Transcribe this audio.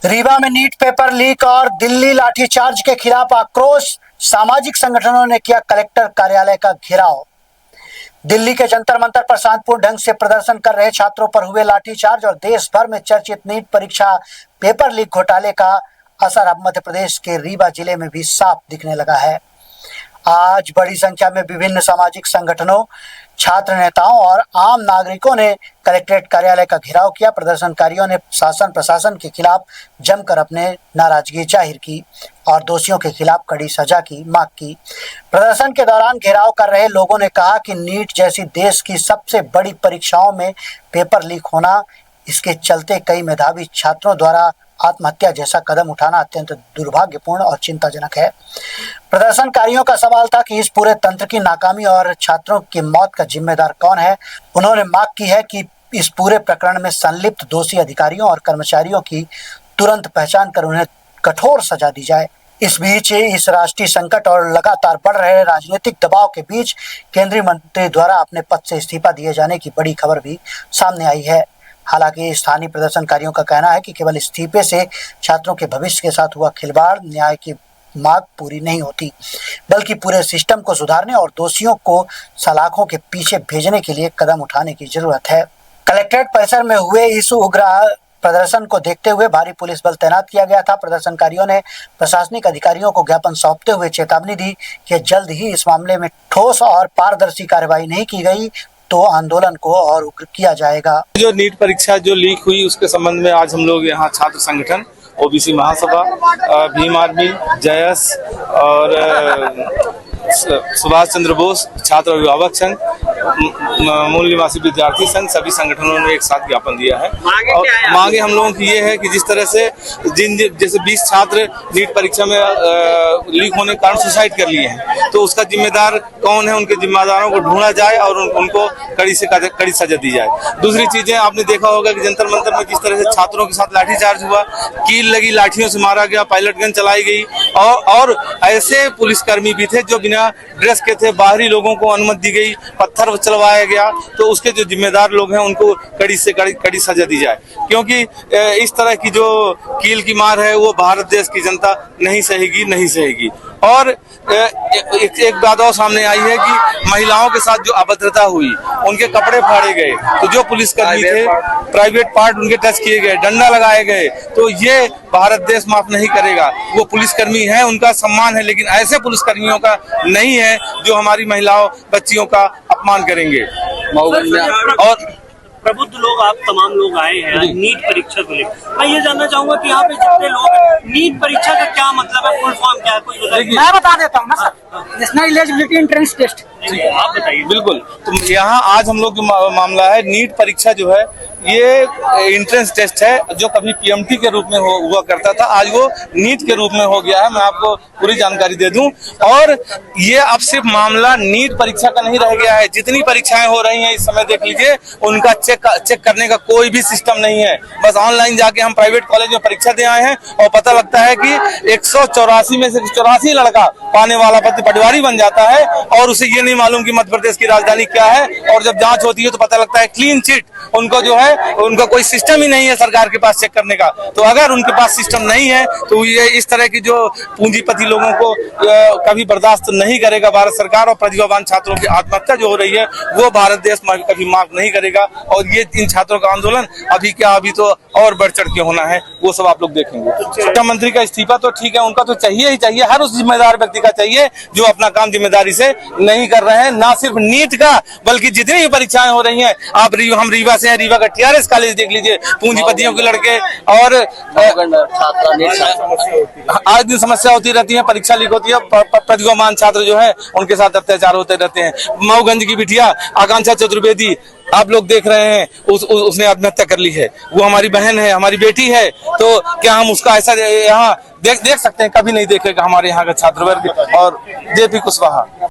रीवा में NEET paper leak और दिल्ली लाठीचार्ज के खिलाफ आक्रोश। सामाजिक संगठनों ने किया कलेक्टर कार्यालय का घेराव। दिल्ली के जंतर मंतर पर शांतिपूर्ण ढंग से प्रदर्शन कर रहे छात्रों पर हुए लाठीचार्ज और देश भर में चर्चित नीट परीक्षा पेपर लीक घोटाले का असर अब मध्य प्रदेश के रीवा जिले में भी साफ दिखने लगा है। आज बड़ी संख्या में विभिन्न सामाजिक संगठनों, छात्र नेताओं और आम नागरिकों ने कलेक्ट्रेट कार्यालय का घेराव किया। प्रदर्शनकारियों ने शासन प्रशासन के खिलाफ जमकर अपने नाराजगी जाहिर की और दोषियों के खिलाफ कड़ी सजा की मांग की। प्रदर्शन के दौरान घेराव कर रहे लोगों ने कहा कि नीट जैसी देश की सबसे बड़ी परीक्षाओं में पेपर लीक होना, इसके चलते कई मेधावी छात्रों द्वारा आत्महत्या जैसा कदम उठाना अत्यंत दुर्भाग्यपूर्ण और चिंताजनक है। प्रदर्शनकारियों का सवाल था कि इस पूरे तंत्र की नाकामी और छात्रों की मौत का जिम्मेदार कौन है। उन्होंने मांग की है कि इस पूरे प्रकरण में संलिप्त दोषी अधिकारियों और कर्मचारियों की तुरंत पहचान कर उन्हें कठोर सजा दी जाए। इस बीच इस राष्ट्रीय संकट और लगातार बढ़ रहे राजनीतिक दबाव के बीच केंद्रीय मंत्री द्वारा अपने पद से इस्तीफा दिए जाने की बड़ी खबर भी सामने आई है। हालांकि स्थानीय प्रदर्शनकारियों का कहना है कि केवल इस्तीफे से छात्रों के भविष्य के साथ हुआ खिलवाड़ न्याय की मांग पूरी नहीं होती, बल्कि पूरे सिस्टम को सुधारने और दोषियों को सलाखों के पीछे भेजने के लिए कदम उठाने की जरूरत है। कलेक्ट्रेट परिसर में हुए इस उग्र प्रदर्शन को देखते हुए भारी पुलिस बल तैनात किया गया था। प्रदर्शनकारियों ने प्रशासनिक अधिकारियों को ज्ञापन सौंपते हुए चेतावनी दी कि जल्द ही इस मामले में ठोस और पारदर्शी कार्रवाई नहीं की गई तो आंदोलन को और उग्र किया जाएगा। जो नीट परीक्षा जो लीक हुई उसके संबंध में आज हम लोग यहाँ छात्र संगठन, ओबीसी महासभा, भीम आर्मी, जयस और सुभाष चंद्र बोस छात्र अभिभावक संघ, मूल निवासी विद्यार्थी संघ, सभी संगठनों ने एक साथ ज्ञापन दिया है। और मांगे हम लोगों की ये है कि जिस तरह से जैसे 20 छात्र नीट परीक्षा में लीक होने के कारण सुसाइड कर लिए हैं, तो उसका जिम्मेदार कौन है, उनके जिम्मेदारों को ढूंढा जाए और उनको कड़ी से कड़ी सजा दी जाए। दूसरी चीजें आपने देखा होगा कि जंतर मंतर में जिस तरह से छात्रों के साथ लाठीचार्ज हुआ, कील लगी, लाठियों से मारा गया, पायलट गन चलाई गई और ऐसे पुलिसकर्मी भी थे जो बिना ड्रेस के थे, बाहरी लोगों को अनुमति दी गई, पत्थर चलवाया गया। तो उसके जो जिम्मेदार लोग हैं उनको कड़ी से कड़ी सजा दी जाए, क्योंकि इस तरह की जो कील की मार है वो भारत देश की जनता नहीं सहेगी। और एक बात और सामने आई है कि महिलाओं के साथ जो अभद्रता हुई, उनके कपड़े फाड़े गए, तो जो पुलिसकर्मी थे प्राइवेट पार्ट उनके टच किए गए, डंडा लगाए गए, तो ये भारत देश माफ नहीं करेगा। वो पुलिसकर्मी है, उनका सम्मान है, लेकिन ऐसे पुलिसकर्मियों का नहीं है जो हमारी महिलाओं बच्चियों का अपमान करेंगे। और प्रबुद्ध लोग, आप तमाम लोग आए हैं नीट परीक्षा को लेकर। मैं ये जानना चाहूंगा कि यहाँ पे जितने लोग, नीट परीक्षा का क्या मतलब है, फुल फॉर्म क्या है, कोई बताइए। मैं बता देता हूँ ना sir, national eligibility entrance test. आप बताइए। बिल्कुल, तो यहाँ आज हम लोग का मामला है नीट परीक्षा जो है ये एंट्रेंस टेस्ट है, जो कभी पीएमटी के रूप में हुआ करता था, आज वो नीट के रूप में हो गया है। मैं आपको पूरी जानकारी दे दूं। और ये अब सिर्फ मामला नीट परीक्षा का नहीं रह गया है, जितनी परीक्षाएं हो रही हैं इस समय देख लीजिए, उनका चेक करने का कोई भी सिस्टम नहीं है। बस ऑनलाइन जाके हम प्राइवेट कॉलेज में परीक्षा दे आए हैं और पता लगता है कि 184 में से 84 लड़का पाने वाला पटवारी बन जाता है और उसे ये नहीं मालूम कि मध्य प्रदेश की राजधानी क्या है। और जब जांच होती है तो पता लगता है क्लीन चिट, उनको जो है उनका कोई सिस्टम ही नहीं है सरकार के पास चेक करने का। तो अगर उनके पास सिस्टम नहीं है तो ये इस तरह की जो पूंजीपति लोगों को कभी बर्दाश्त नहीं करेगा भारत सरकार। और प्रतिभावान छात्रों की आत्महत्या जो हो रही है वो भारत देश कभी माफ नहीं करेगा। और ये इन छात्रों का आंदोलन अभी तो और बढ़ चढ़ के होना है, वो सब आप लोग देखेंगे। शिक्षा मंत्री का इस्तीफा तो ठीक है, उनका तो चाहिए ही चाहिए, हर उस जिम्मेदार व्यक्ति का चाहिए जो अपना काम जिम्मेदारी से नहीं कर रहे हैं। ना सिर्फ नीट का बल्कि जितनी भी परीक्षाएं हो रही हैं, हम रीवा से हैं, रीवा का टीआरएस कॉलेज देख लीजिए, पूंजीपतियों के लड़के और आज दिन समस्या होती रहती है, परीक्षा लीक होती है, प्रतिभावान छात्र जो है उनके साथ अत्याचार होते रहते हैं। मऊगंज की बिटिया आकांक्षा चतुर्वेदी आप लोग देख रहे हैं, उसने आत्महत्या कर ली है। वो हमारी बहन है, हमारी बेटी है, तो क्या हम उसका ऐसा यहाँ देख सकते हैं? कभी नहीं देखेगा हमारे यहाँ का छात्र वर्ग। और जेपी कुशवाहा।